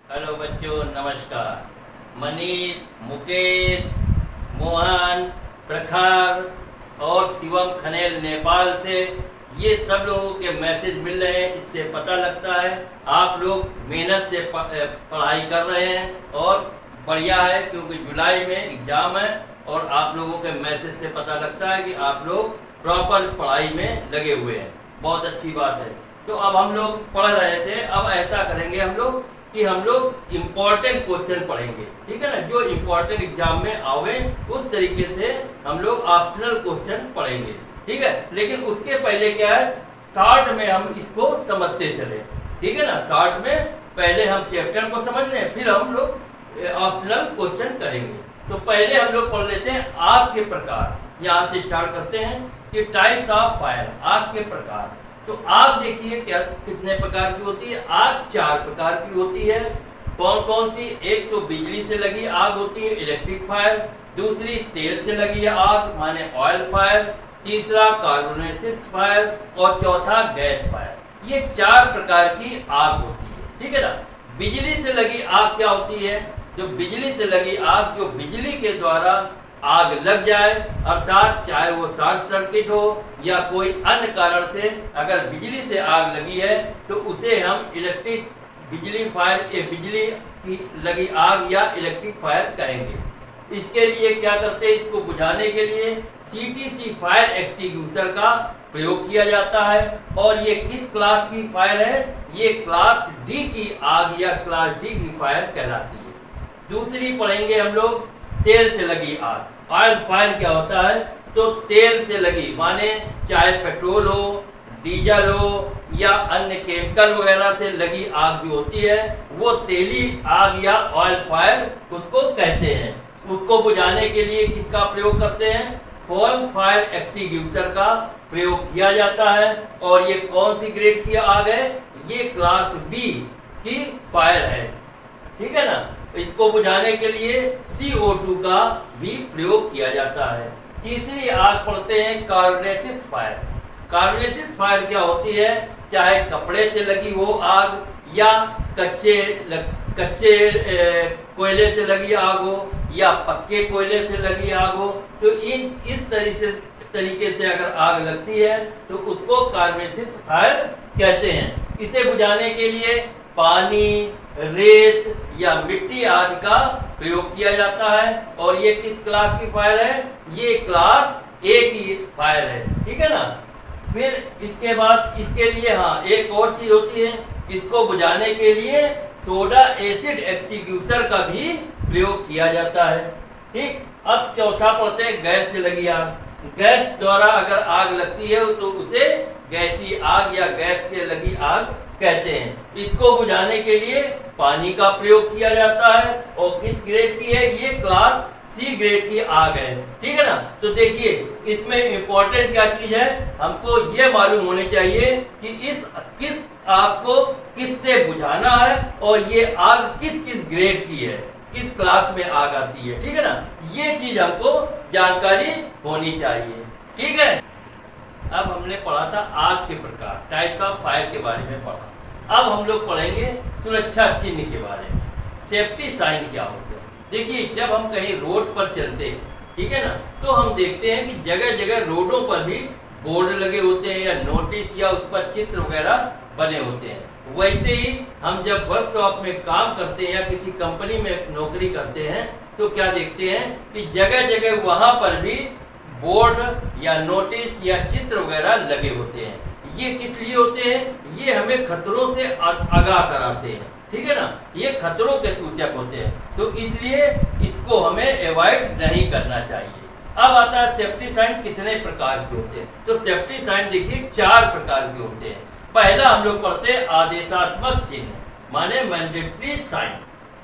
Hello बच्चों, नमस्कार। मनीष, मुकेश, मोहन, प्रखर और शिवम खनेल नेपाल से ये सब लोगों के मैसेज मिल रहे हैं। इससे पता लगता है आप लोग मेहनत से पढ़ाई कर रहे हैं और बढ़िया है, क्योंकि जुलाई में एग्ज़ाम है और आप लोगों के मैसेज से पता लगता है कि आप लोग प्रॉपर पढ़ाई में लगे हुए हैं। बहुत अच्छी बात है। तो अब हम लोग पढ़ रहे थे, अब ऐसा करेंगे हम लोग कि हम लोग इम्पोर्टेंट क्वेश्चन पढ़ेंगे, ठीक है ना। जो इम्पोर्टेंट एग्जाम में आवे उस तरीके से हम लोग ऑप्शनल क्वेश्चन पढ़ेंगे, ठीक है। लेकिन उसके पहले क्या है, शॉर्ट में हम इसको समझते चले, ठीक है ना। शॉर्ट में पहले हम चैप्टर को समझ लें, फिर हम लोग ऑप्शनल क्वेश्चन करेंगे। तो पहले हम लोग पढ़ लेते हैं आग के प्रकार। यहाँ से स्टार्ट करते हैं कि टाइप्स ऑफ फायर, आग के प्रकार। तो आग देखिए क्या कितने प्रकार की होती है। आग 4 प्रकार की होती है। कौन कौन सी? एक तो बिजली से लगी आग होती है, इलेक्ट्रिक फायर। दूसरी तेल से लगी आग माने ऑयल फायर। तीसरा कार्बोनेसिस फायर और चौथा गैस फायर। ये 4 प्रकार की आग होती है, ठीक है ना। बिजली से लगी आग क्या होती है? जो बिजली से लगी आग, जो बिजली के द्वारा आग लग जाए, अर्थात चाहे वो शॉर्ट सर्किट हो या कोई अन्य कारण से अगर बिजली से आग लगी है तो उसे हम इलेक्ट्रिक बिजली फायर, बिजली की लगी आग या इलेक्ट्रिक फायर कहेंगे। इसके लिए क्या करते हैं, इसको बुझाने के लिए CTC फायर एक्सटिंग्विशर का प्रयोग किया जाता है। और ये किस क्लास की फायर है? ये क्लास D की आग या क्लास D की फायर कहलाती है। दूसरी पढ़ेंगे हम लोग तेल से लगी आग। ऑयल फायर क्या होता है? तो तेल से लगी माने चाहे पेट्रोल हो, डीजल हो या अन्य केमिकल वगैरह से लगी आग जो होती है वो तेली आग या ऑयल फायर उसको कहते हैं। उसको बुझाने के लिए किसका प्रयोग करते हैं? फॉर्म फायर एक्सटिंग्विशर का प्रयोग किया जाता है। और ये कौन सी ग्रेड की आग है? ये क्लास B की फायर है, ठीक है ना। इसको बुझाने के लिए CO2 का भी प्रयोग किया जाता है। तीसरी आग पढ़ते हैं कार्बोनेसिस फायर। कार्बोनेसिस फायर क्या होती है? चाहे कपड़े से लगी हो आग या कच्चे कोयले से लगी आग हो या पक्के कोयले से लगी आग हो, तो इस तरीके से अगर आग लगती है तो उसको कार्बोनेसिस फायर कहते हैं। इसे बुझाने के लिए पानी, रेत या मिट्टी आदि का प्रयोग किया जाता है। और ये किस क्लास की फायर है? ये क्लास A की फायर है, ठीक है ना। फिर इसके बाद इसके लिए एक और चीज होती है, इसको बुझाने के लिए सोडा एसिड एक्सटिंग्विशर का भी प्रयोग किया जाता है, ठीक। अब चौथा पढ़ते हैं गैस से लगी आग। गैस द्वारा अगर आग लगती है तो उसे गैसीय आग या गैस के लगी आग कहते हैं। इसको बुझाने के लिए पानी का प्रयोग किया जाता है। और किस ग्रेड की है? ये क्लास C ग्रेड की आग है, ठीक है ना। तो देखिए इसमें इंपॉर्टेंट क्या चीज है, हमको ये मालूम होनी चाहिए कि किस आग को किससे बुझाना है और ये आग किस किस ग्रेड की है, किस क्लास में आग आती है, ठीक है ना। ये चीज हमको जानकारी होनी चाहिए, ठीक है। अब हमने पढ़ा था आग के प्रकार, टाइप्स ऑफ फायर के बारे में पढ़ा। अब हम लोग पढ़ेंगे सुरक्षा चिन्ह के बारे में। सेफ्टी साइन क्या होते हैं? देखिए जब हम कहीं रोड पर चलते हैं, ठीक है ना, तो हम देखते हैं कि जगह जगह रोडों पर भी बोर्ड लगे होते हैं या नोटिस या उस पर चित्र वगैरह बने होते हैं। वैसे ही हम जब वर्कशॉप में काम करते हैं या किसी कंपनी में नौकरी करते हैं तो क्या देखते हैं कि जगह जगह वहाँ पर भी बोर्ड या नोटिस या चित्र वगैरह लगे होते हैं। ये किस लिए होते हैं? ये हमें खतरों से आगाह कराते हैं, ठीक है ना। ये खतरों के सूचक होते हैं, तो इसलिए इसको हमें अवॉइड नहीं करना चाहिए। अब आता है सेफ्टी साइन कितने प्रकार के होते हैं। तो सेफ्टी साइन देखिए 4 प्रकार के होते हैं। पहला हम लोग पढ़ते हैं आदेशात्मक चिन्ह माने मैंडेटरी साइन।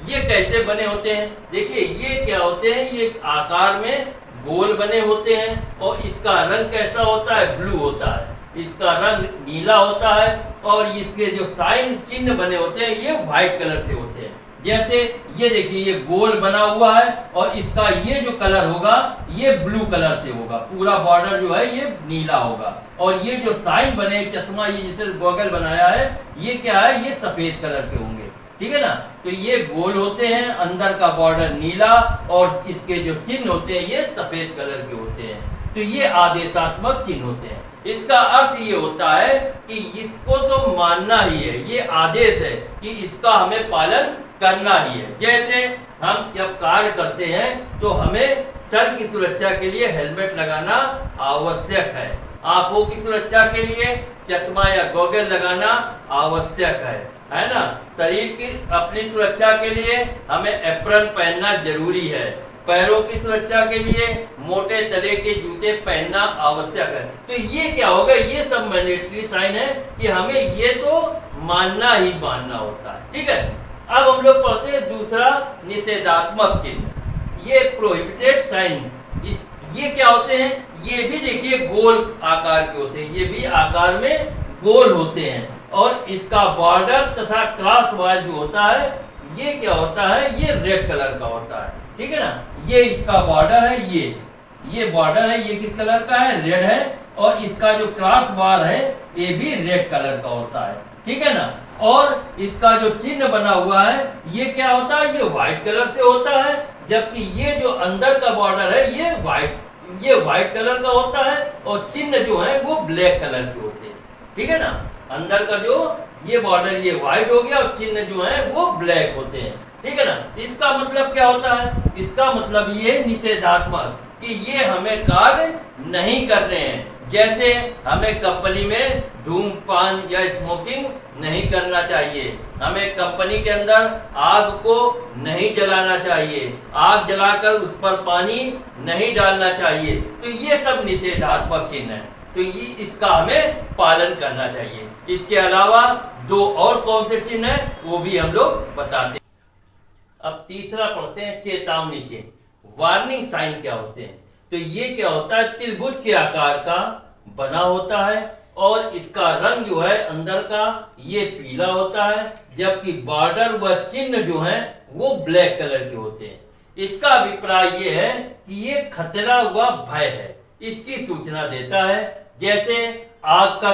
ये कैसे बने होते हैं? देखिए ये क्या होते हैं, ये आकार में गोल बने होते हैं और इसका रंग कैसा होता है? ब्लू होता है। इसका रंग नीला होता है और इसके जो साइन चिन्ह बने होते हैं ये व्हाइट कलर से होते हैं। जैसे ये देखिए ये गोल बना हुआ है और इसका ये जो कलर होगा ये ब्लू कलर से होगा, पूरा बॉर्डर जो है ये नीला होगा। और ये जो साइन बने, चश्मा, ये जिसे गॉगल बनाया है ये क्या है? ये सफेद कलर के होंगे। ठीक है ना। तो ये गोल होते हैं, अंदर का बॉर्डर नीला और इसके जो चिन्ह होते हैं ये सफेद कलर के होते हैं। तो ये आदेशात्मक चिन्ह होते हैं। इसका अर्थ ये होता है कि इसको तो मानना ही है, ये आदेश है कि इसका हमें पालन करना ही है। जैसे हम जब कार्य करते हैं तो हमें सर की सुरक्षा के लिए हेलमेट लगाना आवश्यक है, आंखों की सुरक्षा के लिए चश्मा या गॉगल लगाना आवश्यक है ना। शरीर की अपनी सुरक्षा के लिए हमें एप्रन पहनना जरूरी है, पैरों की सुरक्षा के लिए मोटे तले के जूते पहनना आवश्यक है। तो ये क्या होगा, ये सब मैंडेटरी साइन है कि हमें ये तो मानना ही मानना होता है। ठीक है, अब हम लोग पढ़ते हैं दूसरा निषेधात्मक चिन्ह, ये प्रोहिबिटेड साइन। ये क्या होते हैं, ये भी देखिए गोल आकार के होते हैं, ये भी आकार में गोल होते हैं और इसका बॉर्डर तथा क्रॉस वायर जो होता है ये क्या होता है, ये रेड कलर का होता है। ठीक है ना, ये इसका बॉर्डर है, ये बॉर्डर है, ये किस कलर का है, रेड है, और इसका जो क्रॉस बार है ये भी रेड कलर का होता है। ठीक है ना, और इसका जो चिन्ह बना हुआ है ये क्या होता है, ये व्हाइट कलर से होता है, जबकि ये जो अंदर का बॉर्डर है ये व्हाइट कलर का होता है और चिन्ह जो है वो ब्लैक कलर के होते हैं। ठीक है ना, अंदर का जो ये बॉर्डर ये व्हाइट हो गया और चिन्ह जो है वो ब्लैक होते हैं। ठीक है ना, इसका मतलब क्या होता है, इसका मतलब ये निषेधात्मक कि ये हमें कार्य नहीं करने हैं। जैसे हमें कंपनी में धूम्रपान या स्मोकिंग नहीं करना चाहिए, हमें कंपनी के अंदर आग को नहीं जलाना चाहिए, आग जलाकर उस पर पानी नहीं डालना चाहिए। तो ये सब निषेधात्मक चिन्ह है, तो ये इसका हमें पालन करना चाहिए। इसके अलावा दो और कौन से चिन्ह हैं वो भी हम लोग बताते हैं। अब तीसरा पढ़ते हैं चेतावनी चिन्ह, वार्निंग साइन क्या होते हैं। तो ये क्या होता है, त्रिभुज के आकार का बना होता है और इसका रंग जो है अंदर का ये पीला होता है, जबकि बॉर्डर व चिन्ह जो है वो ब्लैक कलर के होते हैं। इसका अभिप्राय ये है कि ये खतरा व भय है, इसकी सूचना देता है। जैसे आग का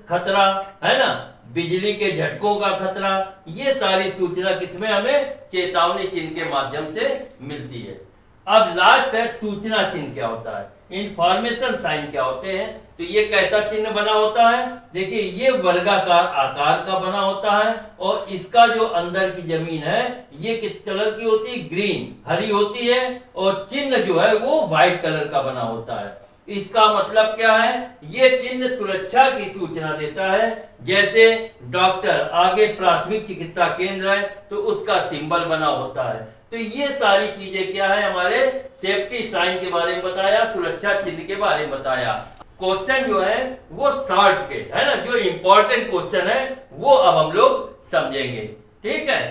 खतरा है ना, बिजली के झटकों का खतरा, ये सारी सूचना किसमें हमें चेतावनी चिन्ह के माध्यम से मिलती है। अब लास्ट है सूचना चिन्ह क्या होता है, इंफॉर्मेशन साइन क्या होते हैं। तो ये कैसा चिन्ह बना होता है, देखिए ये वर्गाकार आकार का बना होता है और इसका जो अंदर की जमीन है ये किस कलर की होती है, ग्रीन हरी होती है, और चिन्ह जो है वो व्हाइट कलर का बना होता है। इसका मतलब क्या है, ये चिन्ह सुरक्षा की सूचना देता है। जैसे डॉक्टर आगे प्राथमिक चिकित्सा केंद्र है तो उसका सिंबल बना होता है। तो ये सारी चीजें क्या है, हमारे सेफ्टी साइन के बारे में बताया, सुरक्षा चिन्ह के बारे में बताया। क्वेश्चन जो है वो शॉर्ट के है ना, जो इंपॉर्टेंट क्वेश्चन है वो अब हम लोग समझेंगे। ठीक है,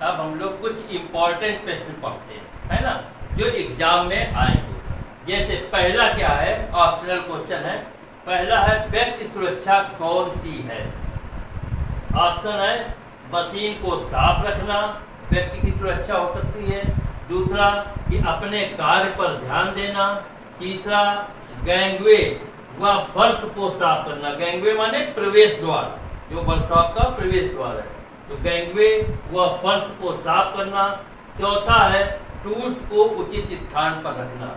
अब हम लोग कुछ इंपॉर्टेंट प्रश्न पढ़ते हैं है ना, जो एग्जाम में आएंगे। जैसे पहला क्या है, ऑप्शनल क्वेश्चन है, पहला है व्यक्ति सुरक्षा कौन सी है। ऑप्शन है मशीन को साफ रखना, व्यक्ति की सुरक्षा हो सकती है। दूसरा कि अपने कार्य पर ध्यान देना। तीसरा गैंगवे व फर्श को साफ करना, गैंगवे माने प्रवेश द्वार, जो वर्कशॉप का प्रवेश द्वार है, तो गैंगवे व फर्श को साफ करना। चौथा है टूल्स को उचित स्थान पर रखना।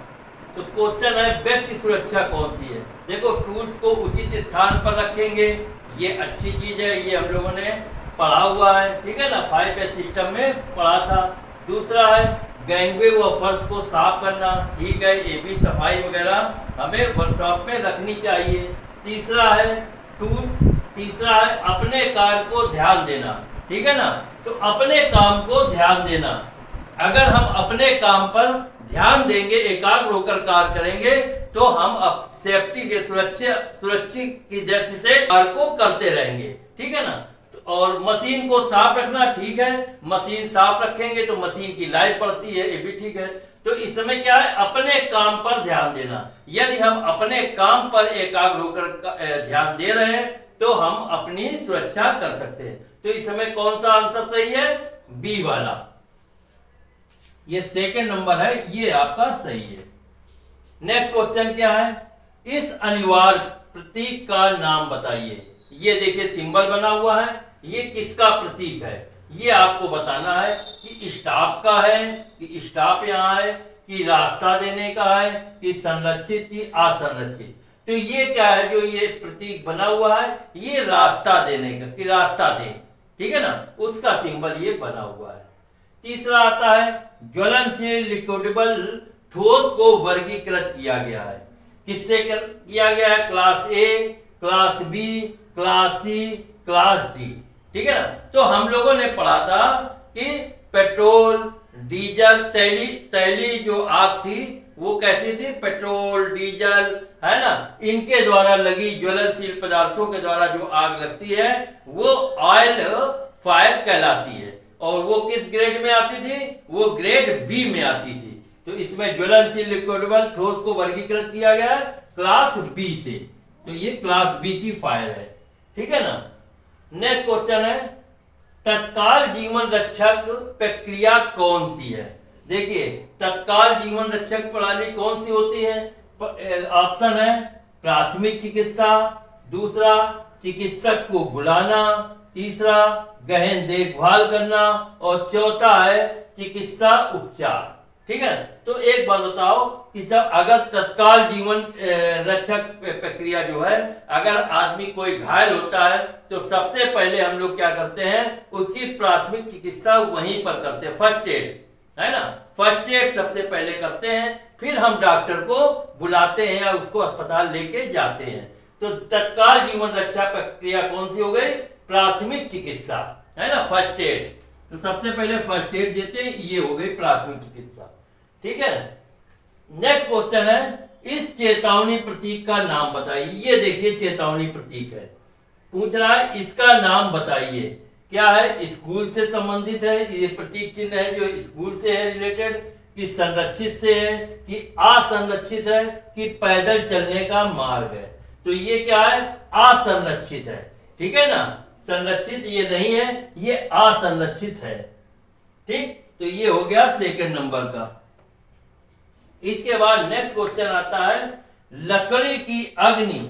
तो क्वेश्चन है व्यक्ति सुरक्षा कौन सी है। देखो टूल्स को उचित स्थान पर रखेंगे, ये अच्छी चीज है, ये हम लोगों ने पढ़ा हुआ है। ठीक है ना, 5S सिस्टम में पढ़ा था। दूसरा है गैंगवे व फर्श को साफ करना, ठीक है, ये भी सफाई वगैरह हमें वर्कशॉप में रखनी चाहिए। तीसरा है तीसरा है अपने कार्य को ध्यान देना। ठीक है ना, तो अपने काम को ध्यान देना, अगर हम अपने काम पर ध्यान देंगे, एकाग्र होकर कार्य करेंगे तो हम अब सेफ्टी के सुरक्षित की दृष्टि से कार्य को करते रहेंगे। ठीक है ना, और मशीन को साफ रखना, ठीक है, मशीन साफ रखेंगे तो मशीन की लाइफ बढ़ती है, ये भी ठीक है। तो इसमें क्या है, अपने काम पर ध्यान देना। यदि हम अपने काम पर एकाग्र होकर ध्यान दे रहे हैं तो हम अपनी सुरक्षा कर सकते हैं। तो इसमें कौन सा आंसर सही है, बी वाला, ये सेकंड नंबर है, ये आपका सही है। नेक्स्ट क्वेश्चन क्या है, इस अनिवार्य प्रतीक का नाम बताइए। ये देखिए सिंबल बना हुआ है, ये किसका प्रतीक है, ये आपको बताना है कि स्टॉप का है, कि स्टॉप यहाँ है, कि रास्ता देने का है, कि संरक्षित की असंरक्षित। तो ये क्या है, जो ये प्रतीक बना हुआ है, ये रास्ता देने का, कि रास्ता दे, ठीक है ना, उसका सिंबल ये बना हुआ है। तीसरा आता है ज्वलनशील लिक्विडेबल ठोस को वर्गीकृत किया गया है। किससे किया गया है? Class A, class B, class C, class D, ठीक है ना। तो हम लोगों ने पढ़ा था कि पेट्रोल, डीजल, तैली जो आग थी वो कैसी थी? पेट्रोल, डीजल, है ना, इनके द्वारा लगी ज्वलनशील पदार्थों के द्वारा जो आग लगती है वो ऑयल फायर कहलाती है। और वो किस ग्रेड में आती थी? वो ग्रेड बी में आती थी। तो इसमें ज्वलनशील लिक्विडेबल ठोस को वर्गीकृत किया गया है क्लास बी से। तो ये क्लास बी की फायर है, ठीक है ना। नेक्स्ट क्वेश्चन है तत्काल जीवन रक्षक प्रक्रिया कौन सी है? देखिए तत्काल जीवन रक्षक प्रणाली कौन सी होती है? ऑप्शन है प्राथमिक चिकित्सा, दूसरा चिकित्सक को बुलाना, तीसरा गहन देखभाल करना, और चौथा है चिकित्सा उपचार, ठीक है। तो एक बात बताओ कि सब अगर तत्काल जीवन रक्षक प्रक्रिया जो है, अगर आदमी कोई घायल होता है तो सबसे पहले हम लोग क्या करते हैं? उसकी प्राथमिक चिकित्सा वहीं पर करते हैं, फर्स्ट एड, है ना, फर्स्ट एड सबसे पहले करते हैं, फिर हम डॉक्टर को बुलाते हैं या उसको अस्पताल लेके जाते हैं। तो तत्काल जीवन रक्षा प्रक्रिया कौन सी हो गई? प्राथमिक चिकित्सा, है ना, फर्स्ट एड। तो सबसे पहले फर्स्ट एड देते हैं, ये हो गई प्राथमिक चिकित्सा, ठीक है। नेक्स्ट क्वेश्चन है इस चेतावनी प्रतीक का नाम बताइए। ये देखिए चेतावनी प्रतीक है, पूछ रहा है इसका नाम बताइए। क्या है? स्कूल से संबंधित है, ये प्रतीक चिन्ह है जो स्कूल से है रिलेटेड, कि संरक्षित से है, कि असंरक्षित है, कि पैदल चलने का मार्ग है। तो ये क्या है? असंरक्षित है, ठीक है ना, संरक्षित ये नहीं है, ये असंरक्षित है, ठीक। तो ये हो गया सेकंड नंबर का। इसके बाद नेक्स्ट क्वेश्चन आता है लकड़ी की अग्नि,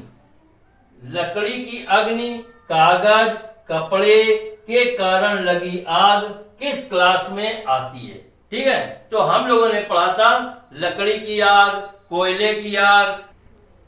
लकड़ी की अग्नि, कागज, कपड़े के कारण लगी आग किस क्लास में आती है? ठीक है, तो हम लोगों ने पढ़ा था लकड़ी की आग, कोयले की आग,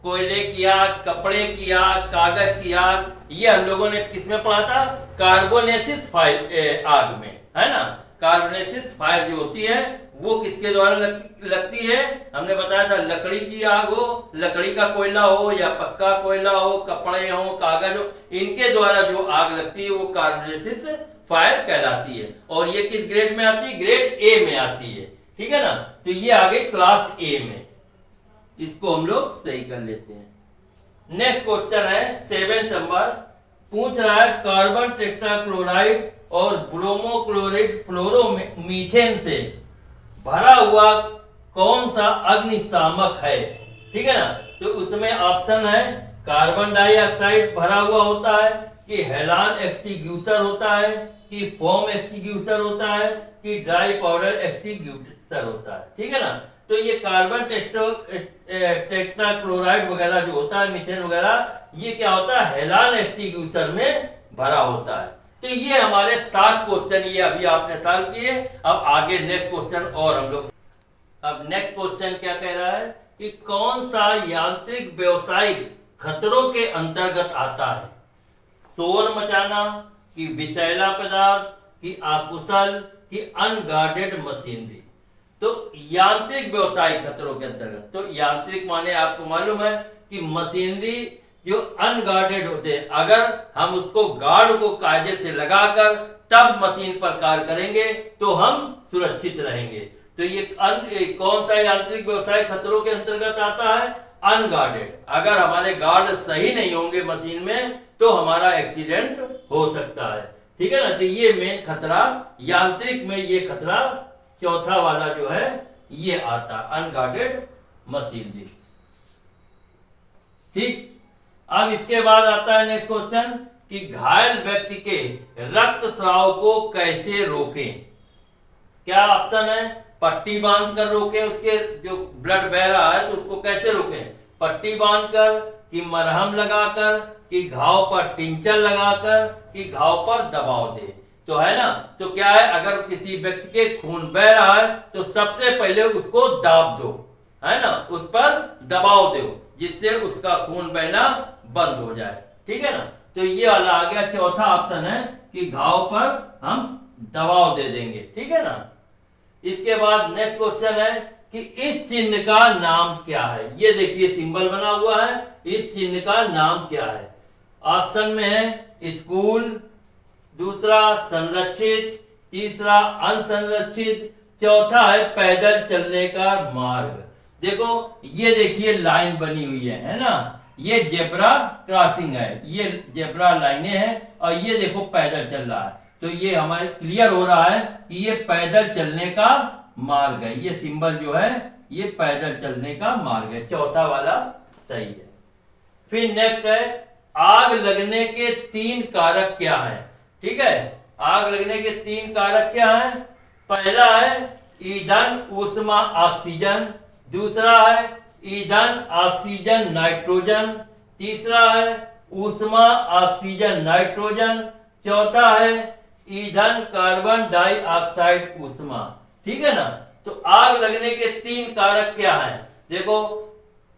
कपड़े की आग, कागज की आग, ये हम लोगों ने किसमें पढ़ा था? कार्बोनेसिस फायर आग में, है ना। कार्बोनेसिस फायर जो होती है वो किसके द्वारा लगती है? हमने बताया था लकड़ी की आग हो, लकड़ी का कोयला हो या पक्का कोयला हो, कपड़े हो, कागज हो, इनके द्वारा जो आग लगती है वो कार्बोनेसिस फायर कहलाती है। और ये किस ग्रेड में आती है? ग्रेड ए में आती है, ठीक है ना। तो ये आ गई क्लास ए में, इसको हम लोग सही कर लेते हैं। नेक्स्ट क्वेश्चन है 7th नंबर, पूछ रहा है कार्बन टेट्राक्लोराइड और ब्रोमोक्लोराइड फ्लोरोमीथेन से भरा हुआ कौन सा अग्निशामक है? ठीक है ना। तो उसमें ऑप्शन है कार्बन डाइऑक्साइड भरा हुआ होता है, कि हेलान एक्सटिंग्विशर होता है, कि फोम एक्सटिंग्विशर होता है, कि ड्राई पाउडर एक्सटिंग्विशर होता है, ठीक है ना। तो ये कार्बन टेट्राक्लोराइड वगैरह जो होता है, मीथेन वगैरह, ये क्या होता है? हेलान एक्सटिंग्विशर में भरा होता है। तो ये हमारे 7 क्वेश्चन ये अभी आपने सॉल्व किए। अब आगे नेक्स्ट क्वेश्चन और हम लोग, अब नेक्स्ट क्वेश्चन क्या कह रहा है कि कौन सा यांत्रिक व्यवसायिक खतरों के अंतर्गत आता है? शोर मचाना, कि विषैला पदार्थ, कि अकुशल, कि अनगार्डेड मशीनरी। तो यांत्रिक व्यवसाय खतरों के अंतर्गत, तो यांत्रिक माने आपको मालूम है कि मशीनरी जो अनगार्डेड होते हैं, अगर हम उसको गार्ड को कायदे से लगाकर तब मशीन पर कार्य करेंगे तो हम सुरक्षित रहेंगे। तो ये कौन सा यांत्रिक व्यवसाय खतरों के अंतर्गत आता है? अनगार्डेड। अगर हमारे गार्ड सही नहीं होंगे मशीन में तो हमारा एक्सीडेंट हो सकता है, ठीक है ना। तो ये मेन खतरा यांत्रिक में, ये खतरा चौथा वाला जो है ये आता अनगार्डेड मशीनरी, ठीक। अब इसके बाद आता है नेक्स्ट क्वेश्चन कि घायल व्यक्ति के रक्त स्राव को कैसे रोकें? क्या ऑप्शन है? पट्टी बांधकर रोकें, उसके जो ब्लड बह रहा है तो उसको कैसे रोकें? पट्टी बांधकर, कि मरहम लगाकर, कि घाव पर टिंचर लगाकर, कि घाव पर दबाव दे। तो है ना। तो क्या है, अगर किसी व्यक्ति के खून बह रहा है तो सबसे पहले उसको दाब दो, है ना, उस पर दबाव दो, जिससे उसका खून बहना बंद हो जाए। ठीक है ना। तो ये वाला आ गया। चौथा ऑप्शन है कि घाव पर हम दबाव दे देंगे। ठीक है ना। इसके बाद नेक्स्ट क्वेश्चन है कि इस चिन्ह का नाम क्या है। ये देखिए सिंबल बना हुआ है, इस चिन्ह का नाम क्या है। ऑप्शन में है स्कूल, दूसरा संरक्षित, तीसरा अनसंरक्षित, चौथा है पैदल चलने का मार्ग। देखो ये देखिए लाइन बनी हुई है ना, ये जेब्रा क्रॉसिंग है, ये जेब्रा लाइनें हैं और ये देखो पैदल चल रहा है। तो ये हमारे क्लियर हो रहा है कि ये पैदल चलने का मार्ग है। ये सिंबल जो है ये पैदल चलने का मार्ग है। चौथा वाला सही है। फिर नेक्स्ट है आग लगने के 3 कारक क्या हैं। ठीक है, आग लगने के 3 कारक क्या हैं। पहला है ईंधन ऊष्मा ऑक्सीजन, दूसरा है ईंधन ऑक्सीजन नाइट्रोजन, तीसरा है ऊष्मा ऑक्सीजन नाइट्रोजन, चौथा है ईंधन कार्बन डाइऑक्साइड ऊष्मा। ठीक है ना। तो आग लगने के 3 कारक क्या हैं। देखो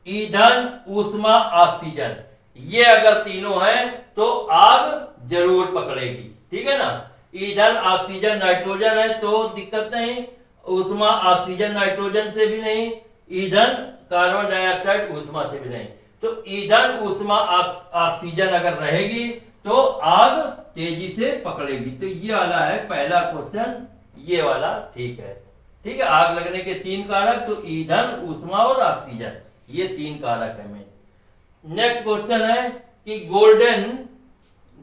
ईंधन ऊष्मा ऑक्सीजन, ये अगर तीनों हैं तो आग जरूर पकड़ेगी। ठीक है ना। ईंधन ऑक्सीजन नाइट्रोजन है तो दिक्कत नहीं, ऊष्मा ऑक्सीजन नाइट्रोजन से भी नहीं, ईंधन कार्बन डाइऑक्साइड ऊष्मा से भी नहीं। तो ईंधन ऊष्मा ऑक्सीजन अगर रहेगी तो आग तेजी से पकड़ेगी। तो ये वाला है पहला क्वेश्चन, ये वाला ठीक है। ठीक है, आग लगने के 3 कारक तो ईंधन ऊष्मा और ऑक्सीजन, ये 3 कारक है मेन। नेक्स्ट क्वेश्चन है कि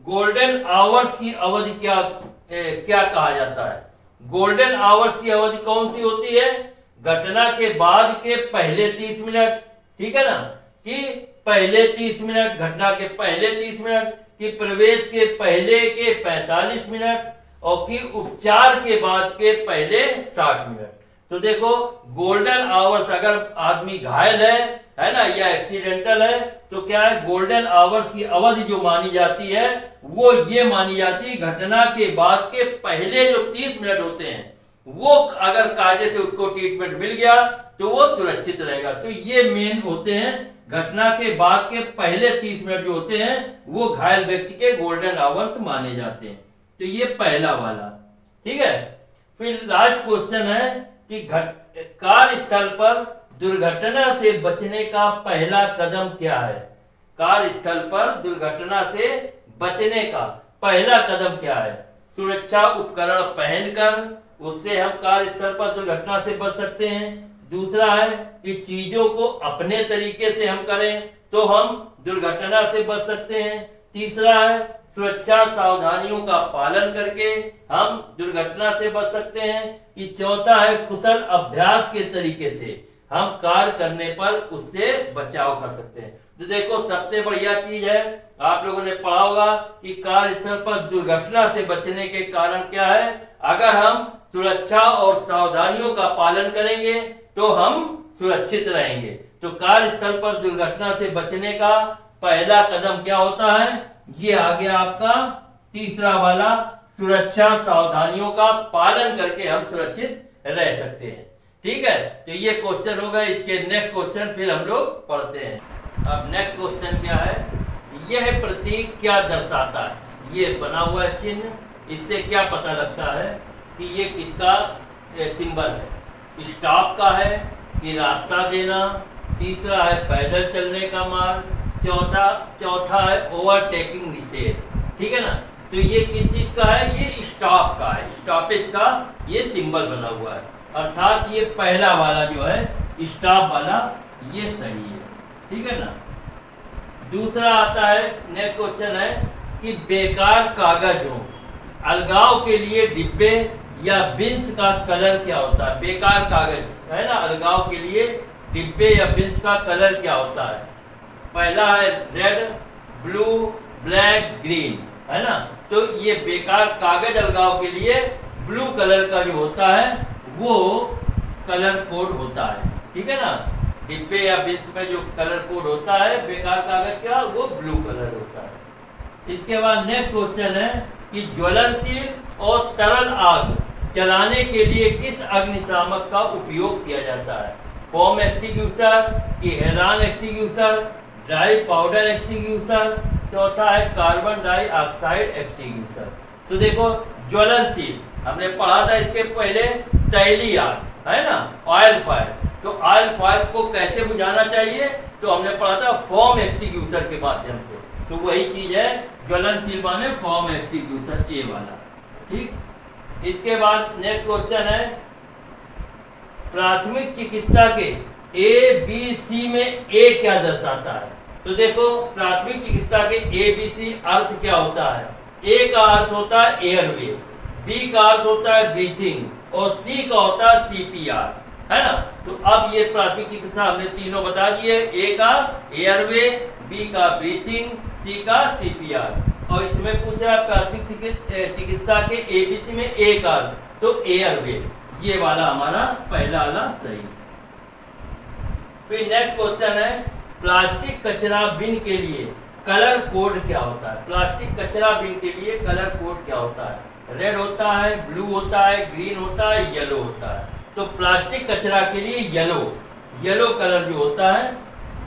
गोल्डन आवर्स की अवधि क्या कहा जाता है। गोल्डन आवर्स की अवधि कौन सी होती है। घटना के बाद के पहले 30 मिनट, ठीक है ना, कि पहले 30 मिनट, घटना के पहले 30 मिनट, कि प्रवेश के पहले के 45 मिनट, और कि उपचार के बाद के पहले 60 मिनट। तो देखो गोल्डन आवर्स, अगर आदमी घायल है ना, या एक्सीडेंटल है, तो क्या है गोल्डन आवर्स की अवधि जो मानी जाती है वो ये मानी जाती है घटना के बाद के पहले जो 30 मिनट होते हैं, वो अगर कायदे से उसको ट्रीटमेंट मिल गया तो वो सुरक्षित रहेगा। तो ये मेन होते हैं, घटना के बाद के पहले 30 मिनट जो होते हैं वो घायल व्यक्ति के गोल्डन आवर्स माने जाते हैं। तो ये पहला वाला। ठीक है। फिर लास्ट क्वेश्चन है कि कार्यस्थल पर दुर्घटना से बचने का पहला कदम क्या है। कार्यस्थल पर दुर्घटना से बचने का पहला कदम क्या है। सुरक्षा उपकरण पहनकर, उससे हम कार्यस्थल पर दुर्घटना से बच सकते हैं। दूसरा है कि चीजों को अपने तरीके से हम करें तो हम दुर्घटना से बच सकते हैं। तीसरा है सुरक्षा सावधानियों का पालन करके हम दुर्घटना से बच सकते हैं। कि चौथा है कुशल अभ्यास के तरीके से हम कार्य करने पर उससे बचाव कर सकते हैं। तो देखो सबसे बढ़िया चीज है, आप लोगों ने पढ़ा होगा कि कार्यस्थल पर दुर्घटना से बचने के कारण क्या है। अगर हम सुरक्षा और सावधानियों का पालन करेंगे तो हम सुरक्षित रहेंगे। तो कार्यस्थल पर दुर्घटना से बचने का पहला कदम क्या होता है, ये आ गया आपका तीसरा वाला, सुरक्षा सावधानियों का पालन करके हम सुरक्षित रह सकते हैं। ठीक है। तो ये क्वेश्चन हो गए। इसके नेक्स्ट क्वेश्चन फिर हम लोग पढ़ते हैं। अब नेक्स्ट क्वेश्चन क्या है, यह प्रतीक क्या दर्शाता है। ये बना हुआ है चिन्ह, इससे क्या पता लगता है कि ये किसका सिंबल है। स्टॉप का है कि रास्ता देना, तीसरा है पैदल चलने का मार्ग, चौथा है ओवरटेकिंग निषेध। ठीक है ना। तो ये किस चीज का है, ये स्टॉप का है, स्टॉपेज का ये सिंबल बना हुआ है। अर्थात ये पहला वाला जो है स्टॉप वाला ये सही है। ठीक है ना। दूसरा आता है, नेक्स्ट क्वेश्चन है कि बेकार कागज हो, अलगाव के लिए डिब्बे या बिन्स का कलर क्या होता है। बेकार कागज है ना, अलगाव के लिए डिब्बे या बिन्स का कलर क्या होता है। पहला है रेड, ब्लू, ब्लैक, ग्रीन, है ना। तो ये बेकार कागज अलगाव के लिए ब्लू कलर का जो होता है वो कलर कोड होता है। ठीक है ना। डिब्बे या बिन्स में जो कलर कोड होता है बेकार कागज का, वो ब्लू कलर होता है। इसके बाद नेक्स्ट क्वेश्चन है कि ज्वलनशील और तरल आग जलाने के लिए किस अग्निशामक का उपयोग किया जाता है? फोम एक्सटिंग्विशर कि हेलान एक्सटिंग्विशर, ड्राई पाउडर एक्सटिंग्विशर, चौथा है कार्बन डाइऑक्साइड एक्सटिंग्विशर। तो देखो ज्वलनशील हमने पढ़ा था इसके पहले, तैलीय आग है ना, ऑयल फायर। तो ऑयल फायर को कैसे बुझाना चाहिए? तो हमने पढ़ा था फोम एक्सटिंग्विशर के माध्यम से। तो वही चीज है ज्वलनशील माने फोम एक्सटिंग्विशर, ये वाला। ठीक, इसके बाद नेक्स्ट क्वेश्चन है प्राथमिक चिकित्सा के ABC में ए क्या दर्शाता है? तो देखो प्राथमिक चिकित्सा के ABC अर्थ क्या होता है? ए का अर्थ होता है एयरवे, बी का अर्थ होता है ब्रीथिंग और सी का होता है CPR, है ना। तो अब ये प्राथमिक चिकित्सा हमने तीनों बता दिए, ए का एयरवे, बी का ब्रीथिंग, सी का CPR। और इसमें पूछा प्राथमिक चिकित्सा के ABC में ए का अर्थ, तो एयरवे, ये वाला हमारा पहला वाला सही। फिर नेक्स्ट क्वेश्चन है प्लास्टिक कचरा बिन के लिए कलर कोड क्या होता है? प्लास्टिक कचरा बिन के लिए कलर कोड क्या होता है? रेड होता है, ब्लू होता है, ग्रीन होता है, येलो होता है। तो प्लास्टिक कचरा के लिए येलो कलर जो होता है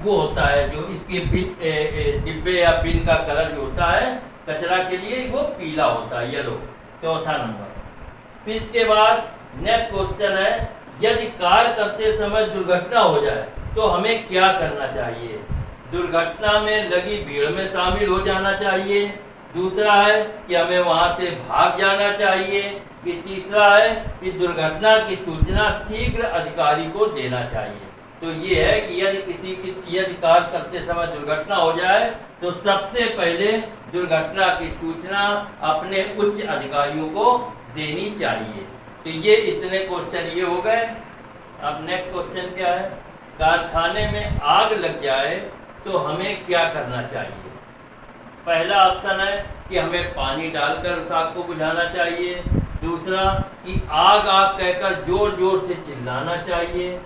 वो होता है, जो इसके डिब्बे या बिन का कलर जो होता है कचरा के लिए वो पीला होता है, येलो। चौथा नंबर। फिर इसके बाद नेक्स्ट क्वेश्चन है यदि कार्य करते समय दुर्घटना हो जाए तो हमें क्या करना चाहिए? दुर्घटना में लगी भीड़ में शामिल हो जाना चाहिए, दूसरा है कि हमें वहां से भाग जाना चाहिए, कि तीसरा है कि दुर्घटना की सूचना शीघ्र अधिकारी को देना चाहिए। तो ये है कि यदि कार्य करते समय दुर्घटना हो जाए तो सबसे पहले दुर्घटना की सूचना अपने उच्च अधिकारियों को देनी चाहिए। तो ये इतने क्वेश्चन ये हो गए। अब नेक्स्ट क्वेश्चन क्या है? कारखाने में आग लग जाए तो हमें क्या करना चाहिए? पहला ऑप्शन है कि हमें पानी डालकर उस आग को बुझाना चाहिए, दूसरा कि आग आग कहकर जोर जोर से चिल्लाना चाहिए,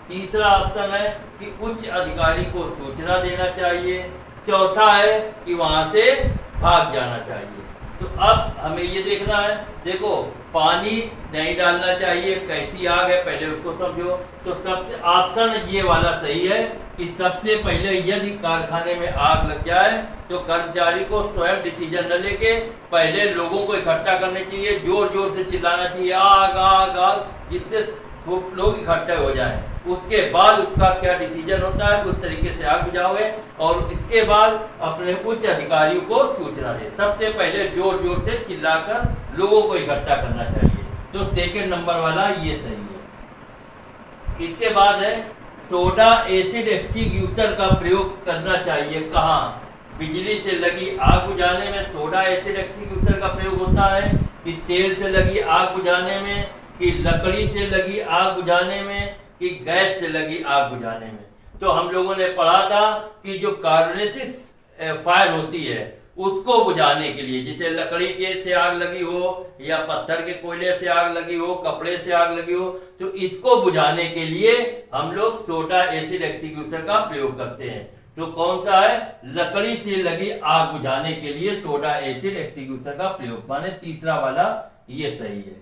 तीसरा ऑप्शन है कि उच्च अधिकारी को सूचना देना चाहिए, चौथा है कि वहां से भाग जाना चाहिए। तो अब हमें ये देखना है, देखो पानी नहीं डालना चाहिए, कैसी आग है पहले उसको समझो। तो सबसे ऑप्शन ये वाला सही है कि सबसे पहले यदि कारखाने में आग लग जाए तो कर्मचारी को स्वयं डिसीजन न लेके पहले लोगों को इकट्ठा करना चाहिए, जोर जोर से चिल्लाना चाहिए आग आग आग, जिससे खूब लोग इकट्ठे हो जाएं। उसके बाद उसका क्या डिसीजन होता है उस तरीके से आग बुझाओगे और इसके बाद अपने उच्च अधिकारियों को सूचना दे। सबसे पहले जोर जोर से चिल्लाकर लोगों को इकट्ठा करना चाहिए। तो सेकंड नंबर वाला ये सही है। इसके बाद है सोडा एसिड एक्सटिंग्विशर का प्रयोग करना चाहिए कहाँ? बिजली से लगी आग बुझाने में सोडा एसिड एक्सटिंग्विशर का प्रयोग होता है, कि तेल से लगी आग बुझाने में, कि लकड़ी से लगी आग बुझाने में, कि गैस से लगी आग बुझाने में। तो हम लोगों ने पढ़ा था कि जो कार्बोनेसिस फायर होती है उसको बुझाने के लिए, जैसे लकड़ी के से आग लगी हो या पत्थर के कोयले से आग लगी हो, कपड़े से आग लगी हो, तो इसको बुझाने के लिए हम लोग सोडा एसिड एक्सटिंग्विशर का प्रयोग करते हैं। तो कौन सा है? लकड़ी से लगी आग बुझाने के लिए सोडा एसिड एक्सटिंग्विशर का प्रयोग, माने तीसरा वाला ये सही है।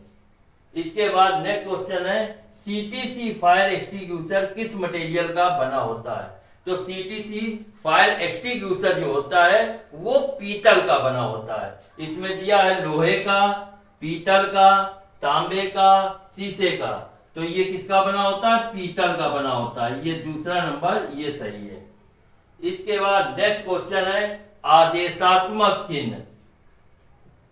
इसके बाद नेक्स्ट क्वेश्चन है CTC फायर एक्सटिंग्विशर किस मटेरियल का बना होता है? तो CTC फायर एक्सटिंग्विशर जो होता है वो पीतल का बना होता है। इसमें दिया है लोहे का, पीतल का, तांबे का, शीशे का। तो ये किसका बना होता है? पीतल का बना होता है। ये दूसरा नंबर ये सही है। इसके बाद नेक्स्ट क्वेश्चन है आदेशात्मक चिन्ह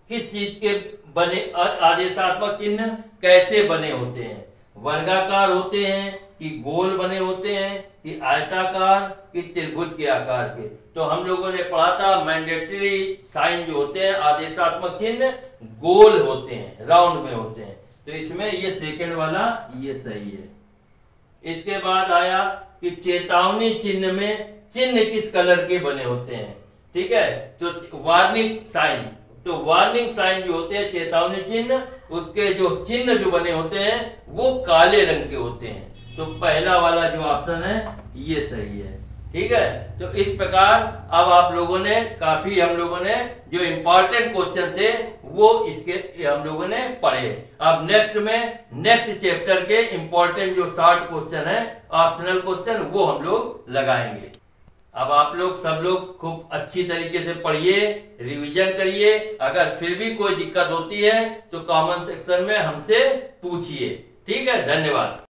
किस चीज के बने? आदेशात्मक चिन्ह कैसे बने होते हैं? वर्गाकार होते हैं कि गोल बने होते हैं कि आयताकार कि त्रिभुज के आकार के? तो हम लोगों ने पढ़ा था मैंडेटरी साइन जो होते हैं आदेशात्मक चिन्ह गोल होते हैं, राउंड में होते हैं। तो इसमें ये सेकंड वाला ये सही है। इसके बाद आया कि चेतावनी चिन्ह में चिन्ह किस कलर के बने होते हैं? ठीक है, तो वार्निंग साइन, तो वार्निंग साइन जो होते हैं चेतावनी चिन्ह, उसके जो चिन्ह जो बने होते हैं वो काले रंग के होते हैं। तो पहला वाला जो ऑप्शन है ये सही है। ठीक है। तो इस प्रकार अब आप लोगों ने काफी, हम लोगों ने जो इम्पोर्टेंट क्वेश्चन थे वो इसके हम लोगों ने पढ़े। अब नेक्स्ट चैप्टर के इम्पोर्टेंट जो शॉर्ट क्वेश्चन है, ऑप्शनल क्वेश्चन, वो हम लोग लगाएंगे। अब आप लोग सब लोग खूब अच्छी तरीके से पढ़िए, रिवीजन करिए। अगर फिर भी कोई दिक्कत होती है तो कमेंट सेक्शन में हमसे पूछिए। ठीक है, धन्यवाद।